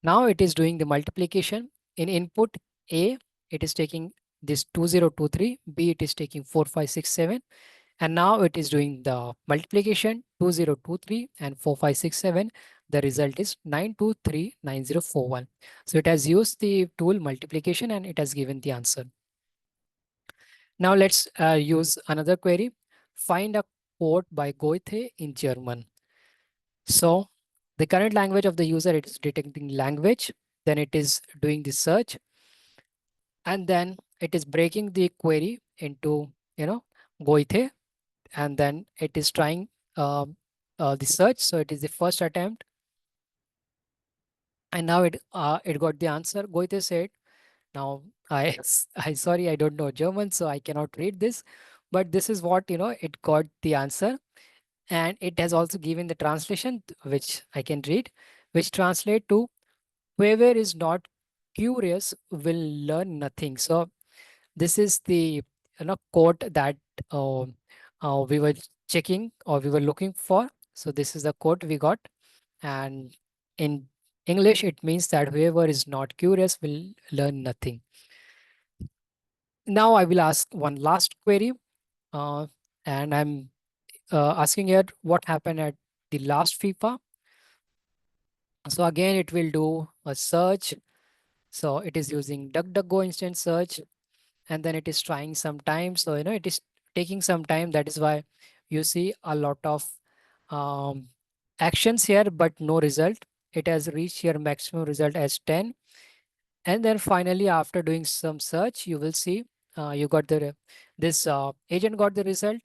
Now it is doing the multiplication. In input A, it is taking this 2023, B, it is taking 4567, and now it is doing the multiplication 2023 and 4567. The result is 9239041. So it has used the tool multiplication and it has given the answer. Now let's use another query. Find a quote by Goethe in German. So the current language of the user, it is detecting language, then it is doing the search, and then it is breaking the query into, Goethe, and then it is trying uh, the search. So it is the first attempt, and now it got the answer. Goethe said, now I sorry, I don't know German, so I cannot read this, but this is what, it got the answer. And it has also given the translation, which I can read, which translate to whoever is not curious will learn nothing. So this is the, quote that uh, we were checking or we were looking for. So this is the quote we got, and in English it means that whoever is not curious will learn nothing. Now I will ask one last query, uh, and I'm asking here what happened at the last FIFA. So again, it will do a search. So it is using DuckDuckGo instant search, and then it is trying some time. So, it is taking some time. That is why you see a lot of um, actions here, but no result. It has reached your maximum result as 10. And then finally, after doing some search, you will see you got this agent got the result.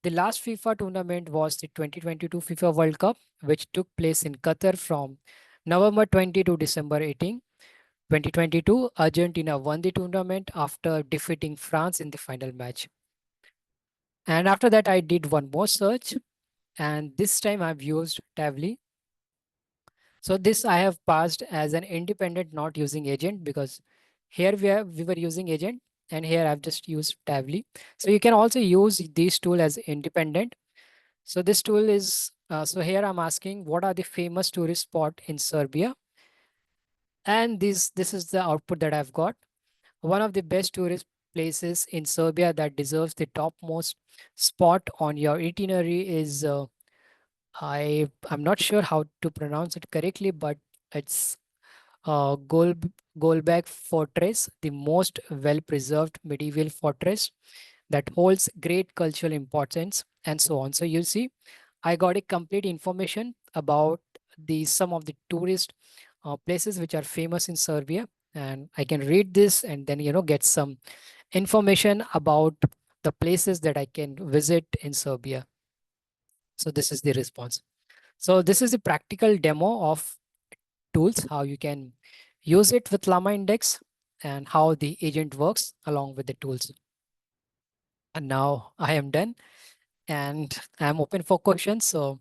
The last FIFA tournament was the 2022 FIFA World Cup, which took place in Qatar from November 20 to December 18. 2022, Argentina won the tournament after defeating France in the final match. And after that, I did one more search, and this time I've used Tavli. So this I have passed as an independent, not using agent, because here we were using agent, and here I've just used Tavli. So you can also use this tool as independent. So this tool is so here I'm asking what are the famous tourist spot in Serbia, and this is the output that I've got. One of the best tourist places in Serbia that deserves the topmost spot on your itinerary is I'm not sure how to pronounce it correctly, but it's Golbek Fortress, the most well-preserved medieval fortress that holds great cultural importance, and so on. So you see, I got a complete information about the some of the tourist places which are famous in Serbia, and I can read this and then get some information about the places that I can visit in Serbia. So this is the response. So this is a practical demo of tools, how you can use it with Llama Index and how the agent works along with the tools. And now I am done and I'm open for questions. So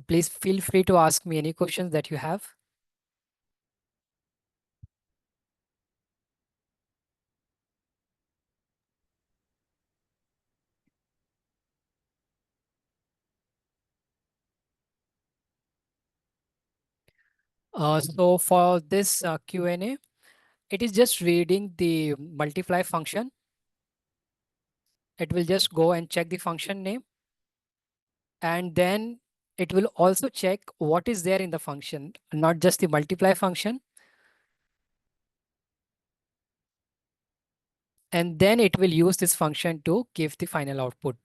please feel free to ask me any questions that you have. So for this Q&A, it is just reading the multiply function. It will just go and check the function name, and then it will also check what is there in the function, not just the multiply function. And then it will use this function to give the final output.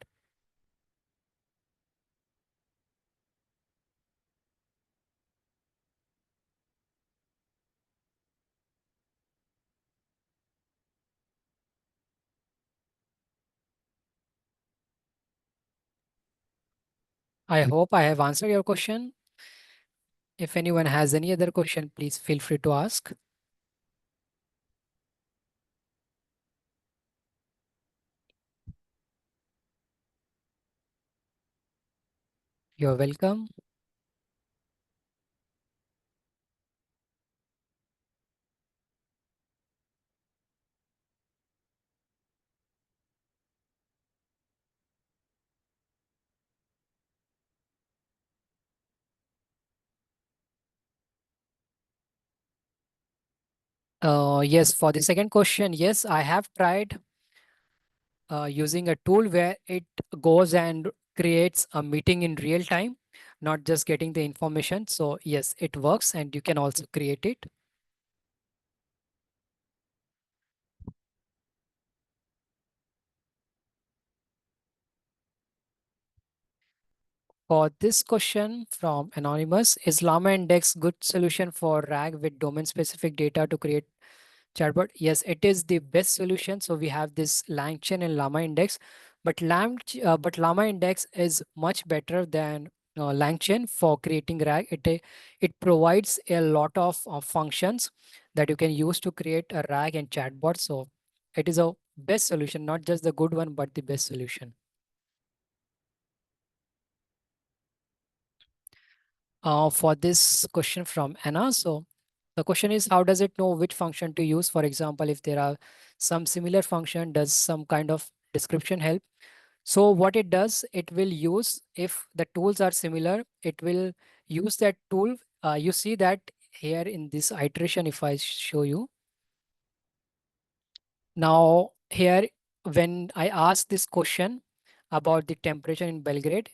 I hope I have answered your question. If anyone has any other question, please feel free to ask. You're welcome. Yes, for the second question, yes, I have tried using a tool where it goes and creates a meeting in real time, not just getting the information. So yes, it works and you can also create it. For this question from Anonymous, is Llama Index good solution for RAG with domain specific data to create chatbot? Yes, it is the best solution. So we have this LangChain and Llama Index, but Llama Index is much better than LangChain for creating RAG. It provides a lot of functions that you can use to create a RAG and chatbot. So it is a best solution, not just the good one, but the best solution. For this question from Anna. So the question is, how does it know which function to use? For example, if there are some similar function, does some kind of description help? So what it does, it will use, if the tools are similar, it will use that tool. You see that here in this iteration, if I show you, now here, when I asked this question about the temperature in Belgrade,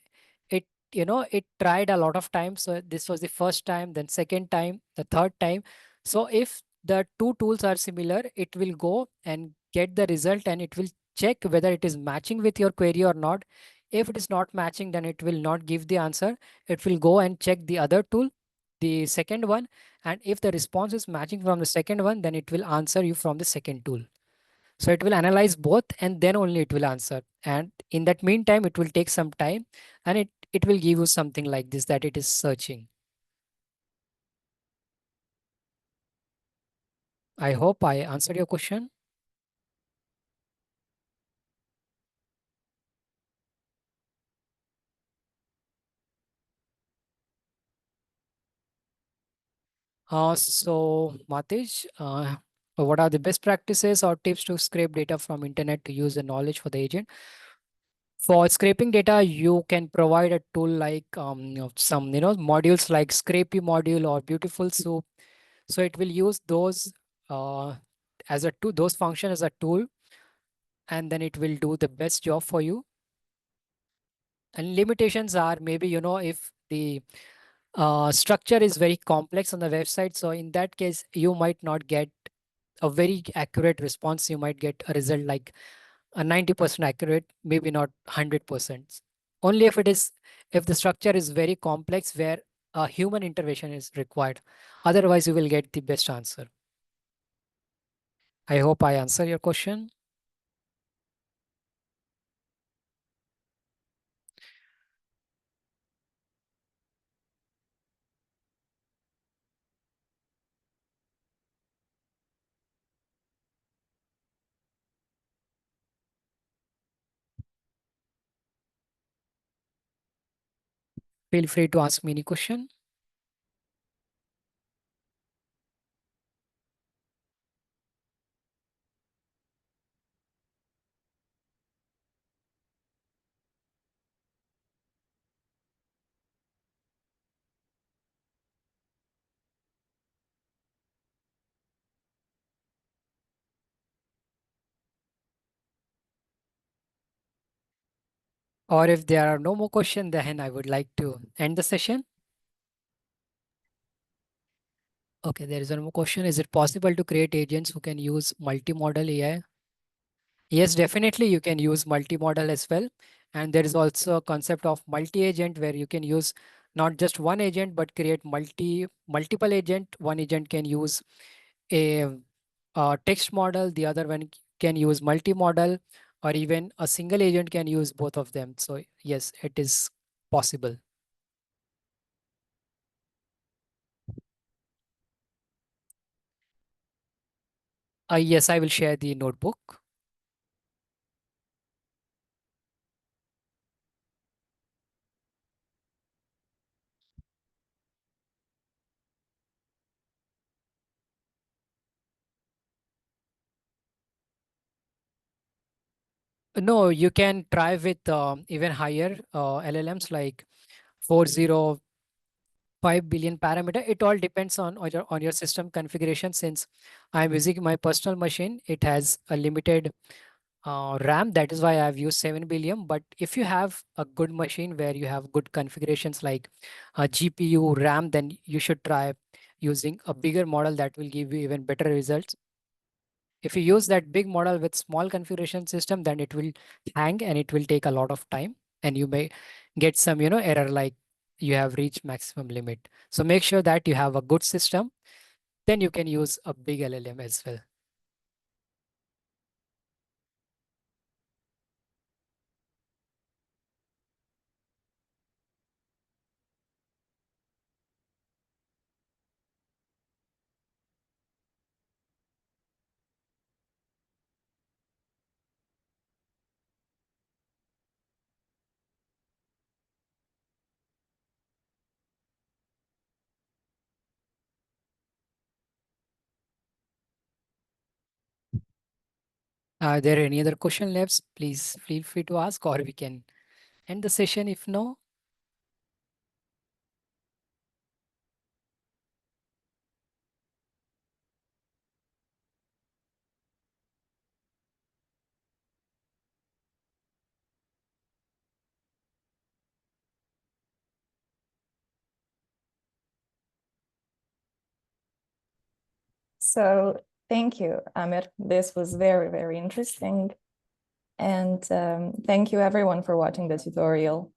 it, it tried a lot of times. So this was the first time, then second time, the third time. So if the two tools are similar, it will go and get the result and it will check whether it is matching with your query or not. If it is not matching, then it will not give the answer. It will go and check the other tool, the second one. And if the response is matching from the second one, then it will answer you from the second tool. So it will analyze both and then only it will answer. And in that meantime, it will take some time and it will give you something like this that it is searching. I hope I answered your question. So Matish, what are the best practices or tips to scrape data from internet to use the knowledge for the agent? For scraping data, you can provide a tool like some modules like Scrapey module or Beautiful Soup. So it will use those uh, as a tool, those function as a tool, and then it will do the best job for you. And limitations are maybe, if the structure is very complex on the website, so in that case you might not get a very accurate response. You might get a result like a 90% accurate, maybe not 100%. Only if the structure is very complex where a human intervention is required. Otherwise you will get the best answer. I hope I answer your question. Feel free to ask me any question. Or if there are no more questions, then I would like to end the session. Okay, there is one more question. Is it possible to create agents who can use multimodal AI? Yes, definitely you can use multimodal as well. And there is also a concept of multi-agent where you can use not just one agent, but create multiple agent. One agent can use a, text model, the other one can use multimodal, or even a single agent can use both of them. So yes, it is possible. Yes, I will share the notebook. No, you can try with even higher LLMs like 40 5 billion parameter. It all depends on your system configuration. Since I'm using my personal machine, it has a limited RAM. That is why I've used 7 billion. But if you have a good machine where you have good configurations like GPU, RAM, then you should try using a bigger model that will give you even better results. If you use that big model with small configuration system, then it will hang and it will take a lot of time, and you may get some, error like you have reached maximum limit. So make sure that you have a good system, then you can use a big LLM as well. Are there any other question labs? Please feel free to ask, or we can end the session if no. So thank you, Amir. This was very, very interesting. And thank you everyone for watching the tutorial.